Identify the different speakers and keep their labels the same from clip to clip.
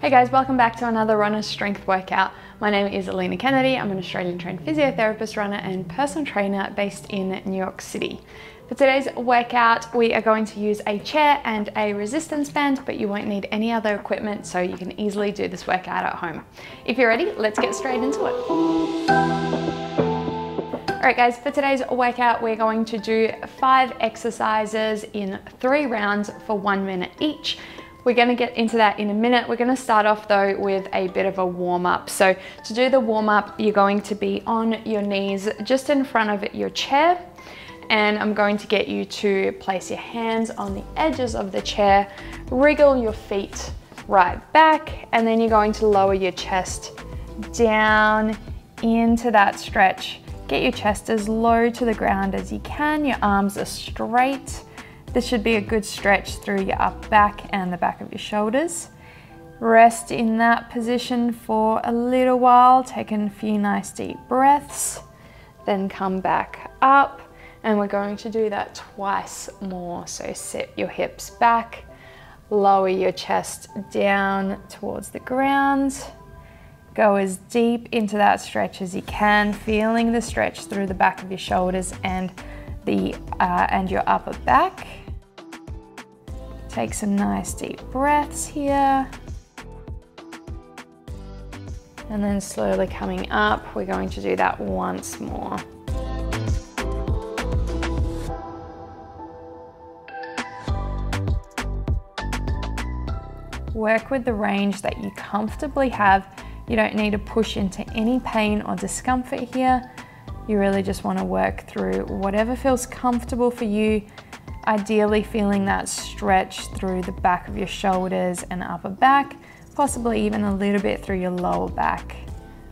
Speaker 1: Hey guys, welcome back to another runner strength workout. My name is Alina Kennedy. I'm an Australian trained physiotherapist, runner and personal trainer based in New York City. For today's workout, we are going to use a chair and a resistance band, but you won't need any other equipment, so you can easily do this workout at home. If you're ready, let's get straight into it. Alright guys, for today's workout, we're going to do 5 exercises in 3 rounds for 1 minute each. We're going to get into that in a minute. We're going to start off though with a bit of a warm-up. So to do the warm-up, you're going to be on your knees just in front of your chair, and I'm going to get you to place your hands on the edges of the chair, wriggle your feet right back, and then you're going to lower your chest down into that stretch. Get your chest as low to the ground as you can. Your arms are straight. This should be a good stretch through your upper back and the back of your shoulders. Rest in that position for a little while, taking a few nice deep breaths, then come back up, and we're going to do that twice more. So sit your hips back, lower your chest down towards the ground, go as deep into that stretch as you can, feeling the stretch through the back of your shoulders and your upper back. Take some nice deep breaths here. And then slowly coming up, we're going to do that once more. Work with the range that you comfortably have. You don't need to push into any pain or discomfort here. You really just want to work through whatever feels comfortable for you. Ideally feeling that stretch through the back of your shoulders and upper back, possibly even a little bit through your lower back,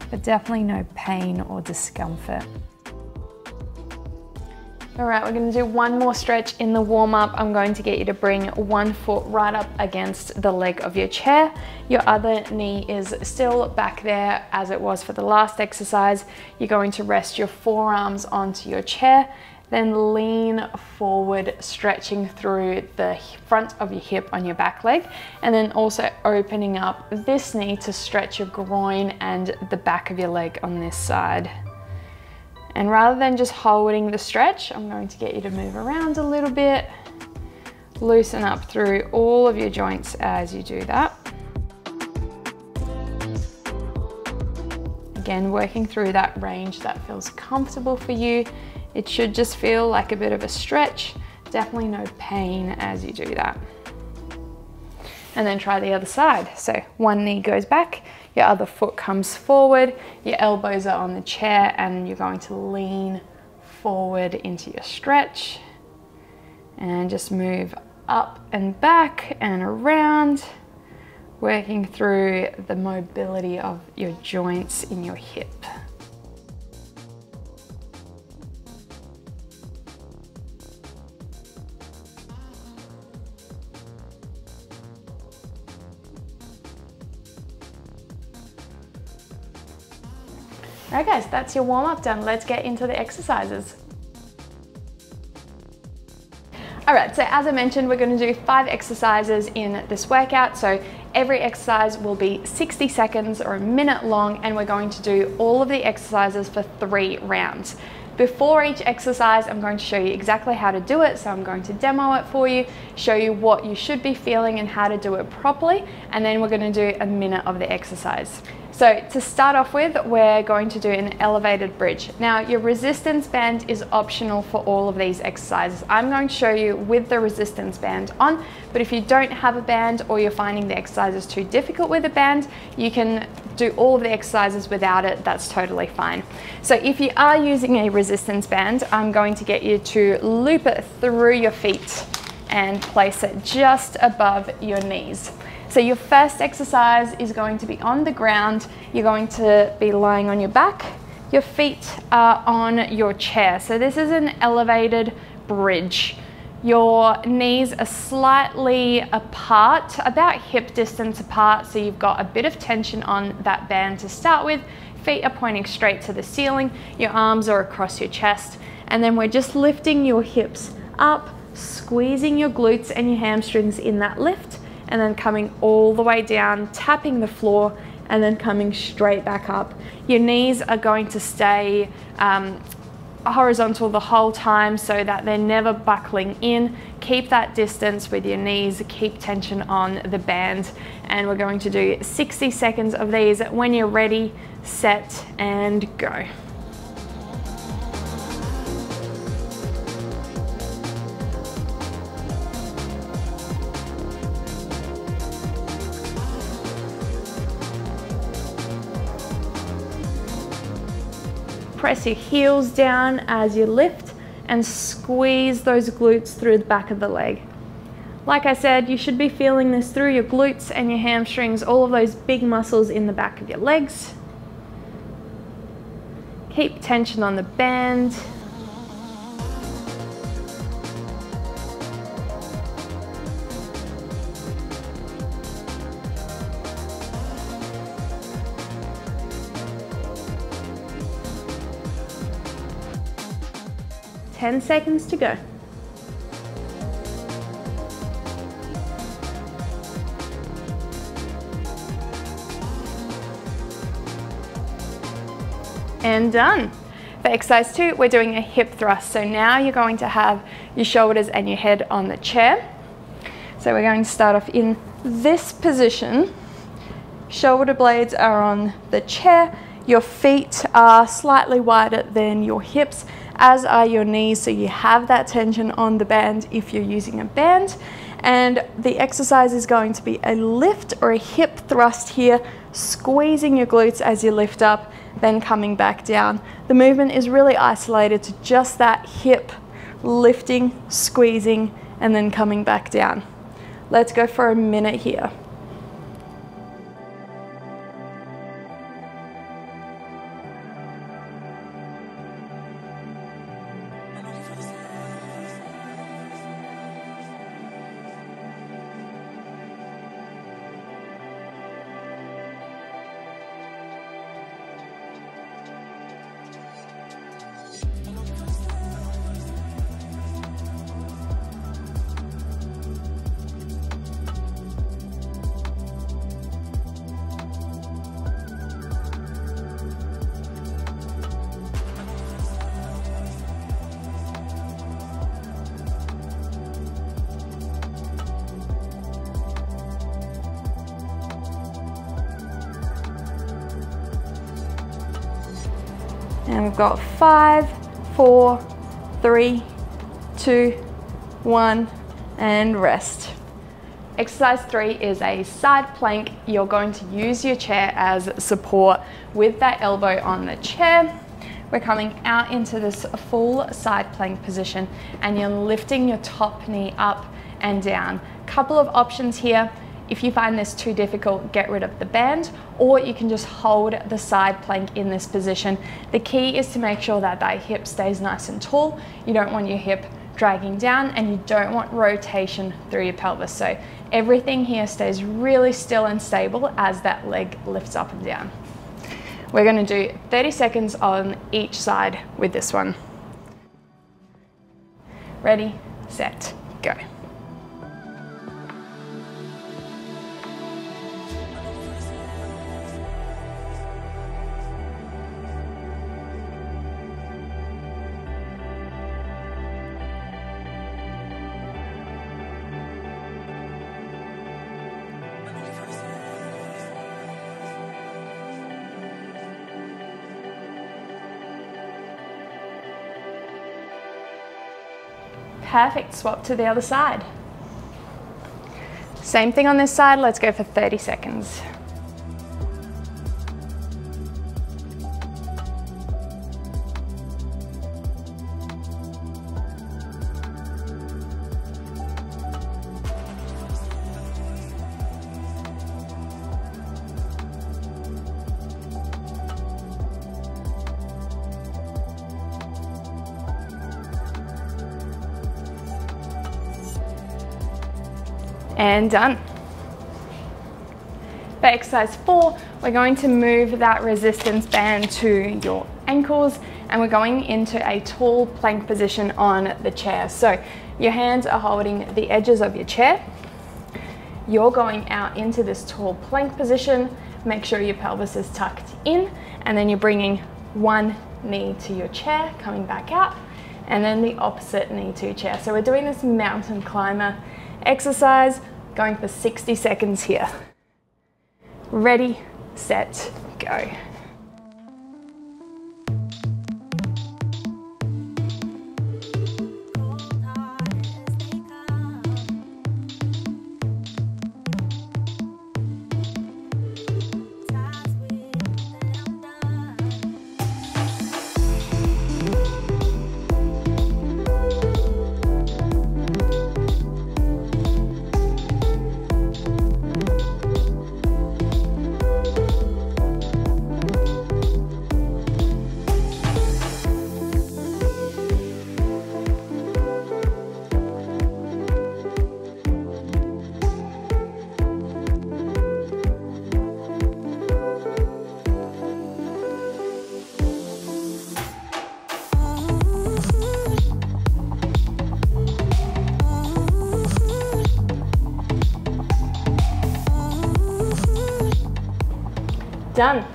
Speaker 1: but definitely no pain or discomfort. All right, we're going to do one more stretch in the warm-up. I'm going to get you to bring one foot right up against the leg of your chair. Your other knee is still back there as it was for the last exercise. You're going to rest your forearms onto your chair, then lean forward, stretching through the front of your hip on your back leg, and then also opening up this knee to stretch your groin and the back of your leg on this side. And rather than just holding the stretch, I'm going to get you to move around a little bit, loosen up through all of your joints as you do that. Again, working through that range that feels comfortable for you. It should just feel like a bit of a stretch, definitely no pain as you do that. And then try the other side. So one knee goes back, your other foot comes forward, your elbows are on the chair, and you're going to lean forward into your stretch. And just move up and back and around, working through the mobility of your joints in your hip. Alright guys, that's your warm-up done. Let's get into the exercises. Alright, so as I mentioned, we're going to do 5 exercises in this workout. So every exercise will be 60 seconds or a minute long, and we're going to do all of the exercises for 3 rounds. Before each exercise, I'm going to show you exactly how to do it. So I'm going to demo it for you, show you what you should be feeling and how to do it properly, and then we're going to do a minute of the exercise. So to start off with, we're going to do an elevated bridge. Now, your resistance band is optional for all of these exercises. I'm going to show you with the resistance band on, but if you don't have a band or you're finding the exercises too difficult with a band, you can do all of the exercises without it. That's totally fine. So if you are using a resistance band, I'm going to get you to loop it through your feet and place it just above your knees. So your first exercise is going to be on the ground. You're going to be lying on your back. Your feet are on your chair. So this is an elevated bridge. Your knees are slightly apart, about hip distance apart. So you've got a bit of tension on that band to start with. Feet are pointing straight to the ceiling. Your arms are across your chest. And then we're just lifting your hips up, squeezing your glutes and your hamstrings in that lift, and then coming all the way down, tapping the floor, and then coming straight back up. Your knees are going to stay horizontal the whole time so that they're never buckling in. Keep that distance with your knees, keep tension on the band, and we're going to do 60 seconds of these. When you're ready, set and go. Press your heels down as you lift and squeeze those glutes through the back of the leg. Like I said, you should be feeling this through your glutes and your hamstrings, all of those big muscles in the back of your legs. Keep tension on the band. Ten seconds to go. And done. For exercise 2, we're doing a hip thrust. So now you're going to have your shoulders and your head on the chair. So we're going to start off in this position. Shoulder blades are on the chair. Your feet are slightly wider than your hips, as are your knees, so you have that tension on the band if you're using a band. And the exercise is going to be a lift or a hip thrust here, squeezing your glutes as you lift up, then coming back down. The movement is really isolated to just that hip lifting, squeezing, and then coming back down. Let's go for a minute here. And we've got 5, 4, 3, 2, 1, and rest. Exercise 3 is a side plank. You're going to use your chair as support with that elbow on the chair. We're coming out into this full side plank position, and you're lifting your top knee up and down. Couple of options here. If you find this too difficult, get rid of the band, or you can just hold the side plank in this position. The key is to make sure that that hip stays nice and tall. You don't want your hip dragging down, and you don't want rotation through your pelvis. So everything here stays really still and stable as that leg lifts up and down. We're going to do 30 seconds on each side with this one. Ready, set, go. Perfect, swap to the other side. Same thing on this side, let's go for 30 seconds. And done. For exercise 4, we're going to move that resistance band to your ankles, and we're going into a tall plank position on the chair. So your hands are holding the edges of your chair. you're going out into this tall plank position. Make sure your pelvis is tucked in, and then you're bringing one knee to your chair, coming back out, and then the opposite knee to your chair. So we're doing this mountain climber exercise, going for 60 seconds here. Ready, set, go. Done.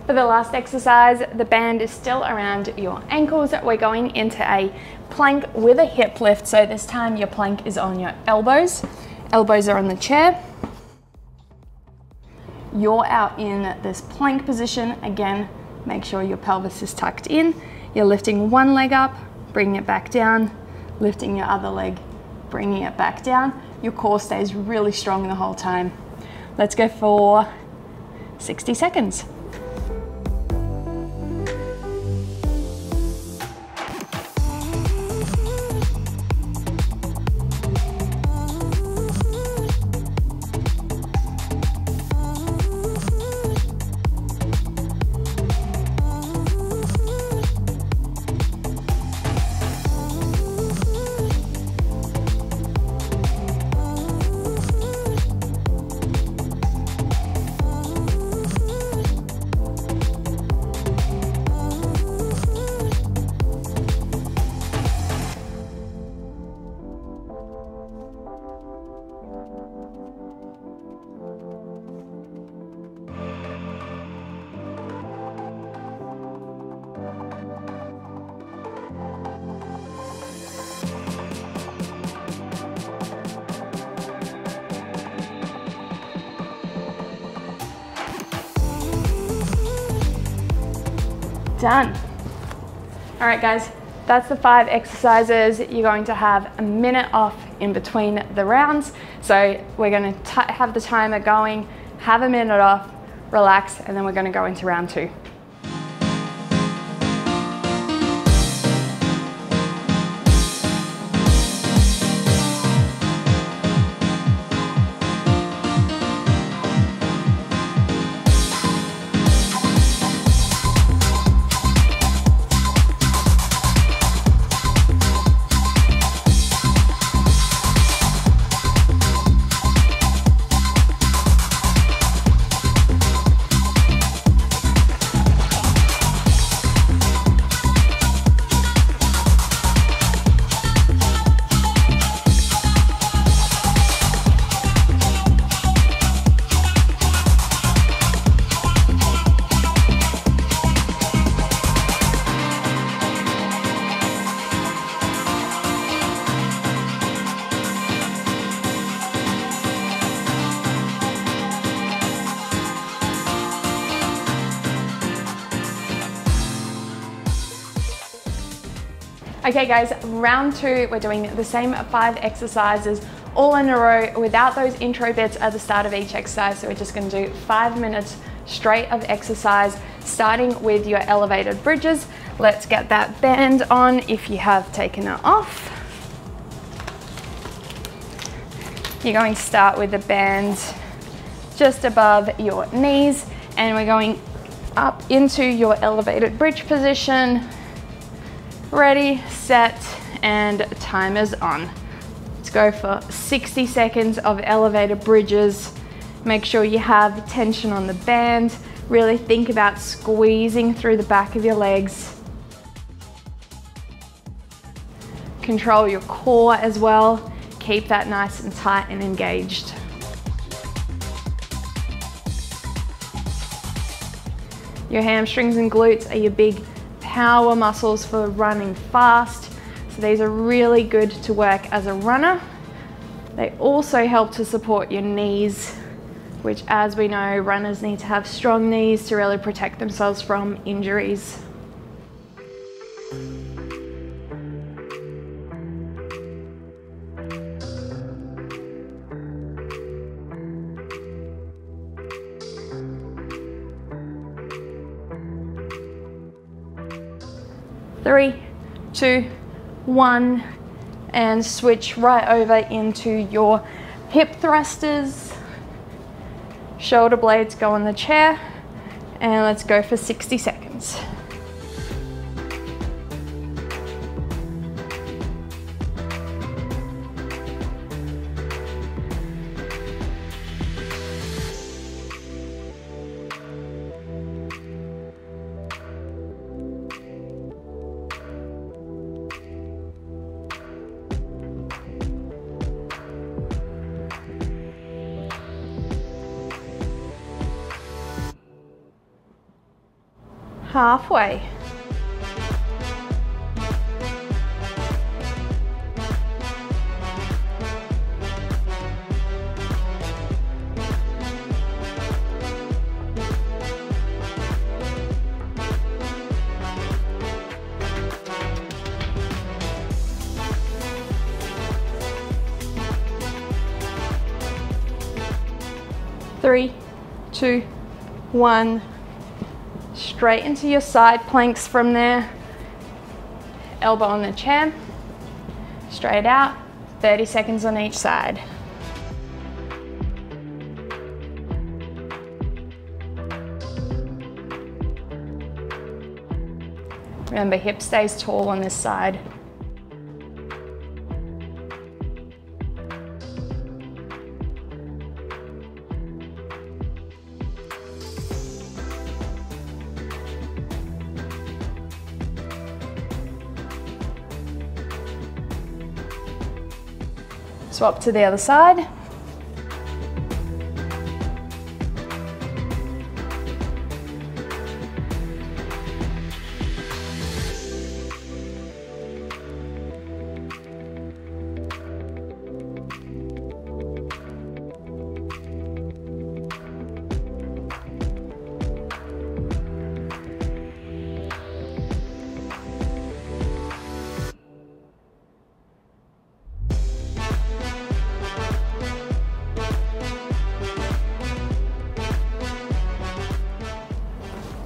Speaker 1: For the last exercise, the band is still around your ankles. We're going into a plank with a hip lift. So this time your plank is on your elbows. Elbows are on the chair. You're out in this plank position. Again, make sure your pelvis is tucked in. You're lifting one leg up, bringing it back down, lifting your other leg, bringing it back down. Your core stays really strong the whole time. Let's go for 60 seconds. Done. All right, guys, that's the 5 exercises. You're going to have a minute off in between the rounds. So we're going to have the timer going, have a minute off, relax, and then we're going to go into round 2. Okay guys, round 2, we're doing the same 5 exercises all in a row without those intro bits at the start of each exercise. So we're just going to do 5 minutes straight of exercise, starting with your elevated bridges. Let's get that band on if you have taken it off. You're going to start with the band just above your knees, and we're going up into your elevated bridge position. Ready, set, and timer's on. Let's go for 60 seconds of elevated bridges. Make sure you have tension on the band. Really think about squeezing through the back of your legs. Control your core as well. keep that nice and tight and engaged. Your hamstrings and glutes are your big power muscles for running fast. So these are really good to work as a runner. They also help to support your knees, which, as we know, runners need to have strong knees to really protect themselves from injuries. Three, two, one, and switch right over into your hip thrusters. Shoulder blades go on the chair, and let's go for 60 seconds. Halfway. Three, two, one. Straight into your side planks from there. Elbow on the chair. Straight out. 30 seconds on each side. Remember, hip stays tall on this side. Swap to the other side.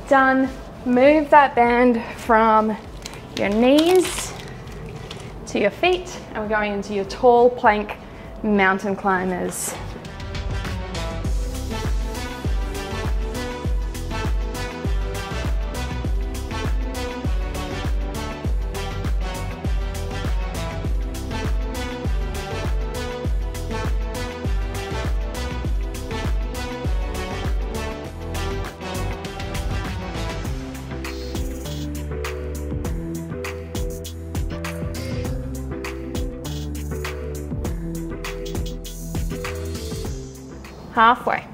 Speaker 1: Done. Move that band from your knees to your feet, and we're going into your tall plank mountain climbers. Halfway.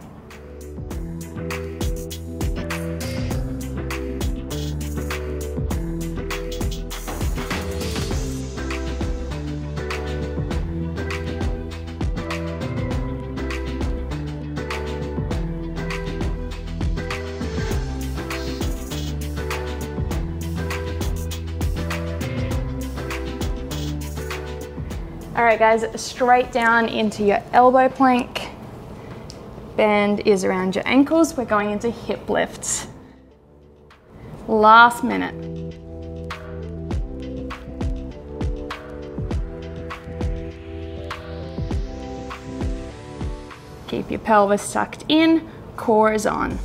Speaker 1: All right, guys, straight down into your elbow plank. Band is around your ankles. We're going into hip lifts. Last minute. Keep your pelvis tucked in, core is on.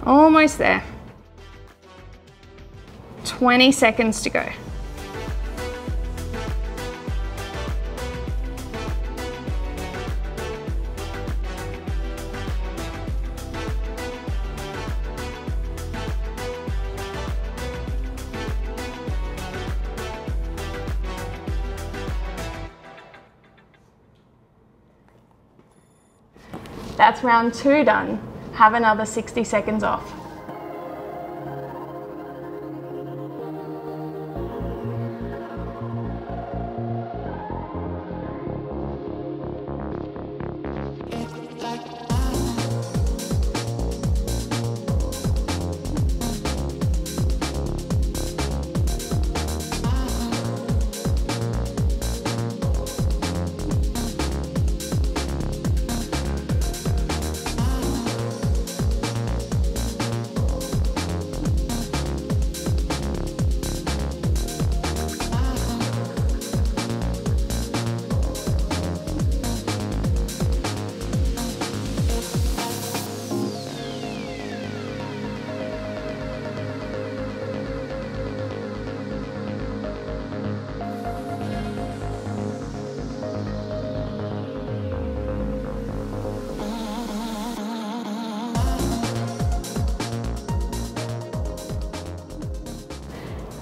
Speaker 1: Almost there. 20 seconds to go. That's round 2 done. Have another 60 seconds off.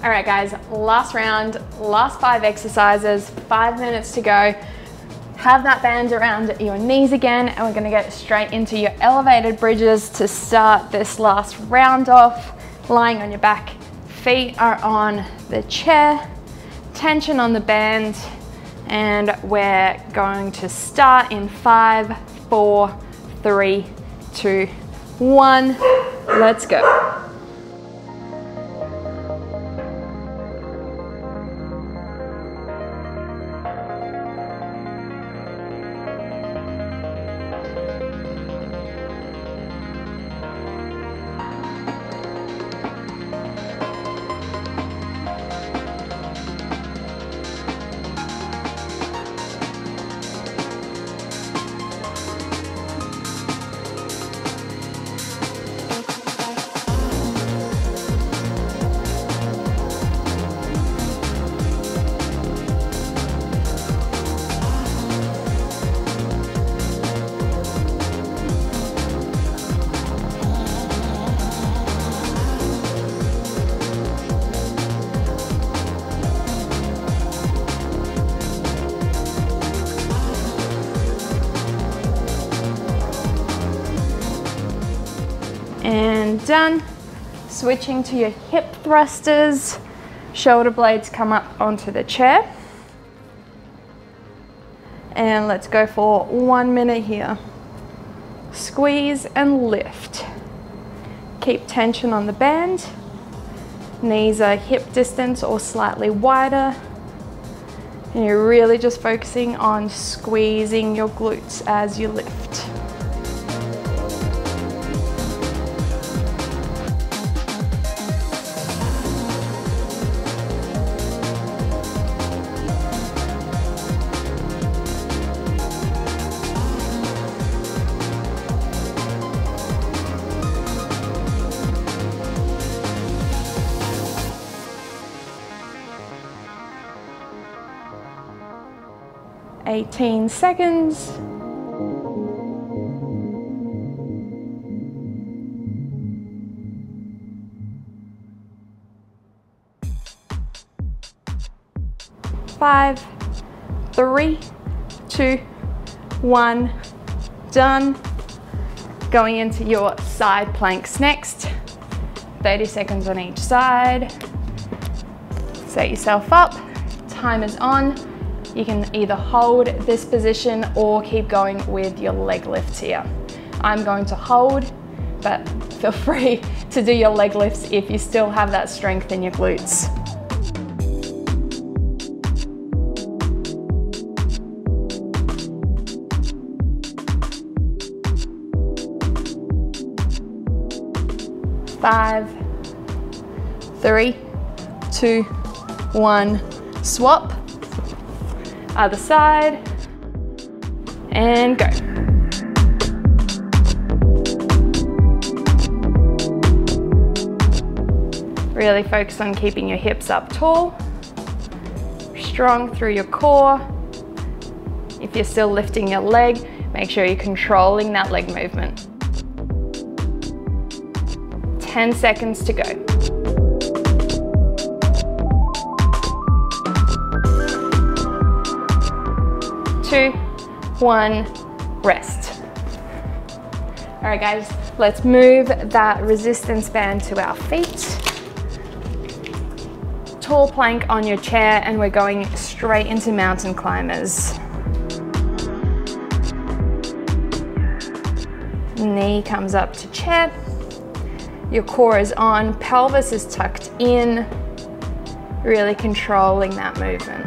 Speaker 1: All right guys, last round, last 5 exercises, 5 minutes to go. Have that band around your knees again, and we're gonna get straight into your elevated bridges to start this last round off. Lying on your back, feet are on the chair, tension on the band, and we're going to start in 5, 4, 3, 2, 1. Let's go. And done. Switching to your hip thrusters. Shoulder blades come up onto the chair. And let's go for 1 minute here. Squeeze and lift. Keep tension on the band. Knees are hip distance or slightly wider. And you're really just focusing on squeezing your glutes as you lift. $18 seconds. Five, 3, 2, 1, done. Going into your side planks next. 30 seconds on each side. Set yourself up. Time is on. You can either hold this position or keep going with your leg lifts here. I'm going to hold, but feel free to do your leg lifts if you still have that strength in your glutes. Five, 3, 2, 1, swap. Other side, and go. Really focus on keeping your hips up tall, strong through your core. If you're still lifting your leg, make sure you're controlling that leg movement. 10 seconds to go. 2, 1, rest. All right guys, let's move that resistance band to our feet. Tall plank on your chair, and we're going straight into mountain climbers. Knee comes up to chair. Your core is on, pelvis is tucked in, really controlling that movement.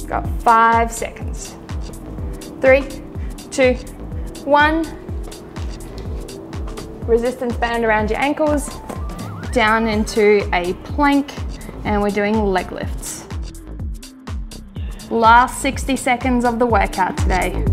Speaker 1: Got 5 seconds. 3, 2, 1. Resistance band around your ankles, down into a plank, and we're doing leg lifts. Last 60 seconds of the workout today.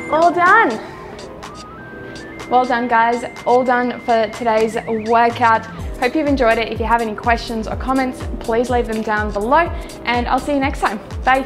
Speaker 1: All done. Well done guys, all done for today's workout. Hope you've enjoyed it. If you have any questions or comments, please leave them down below, and I'll see you next time. Bye.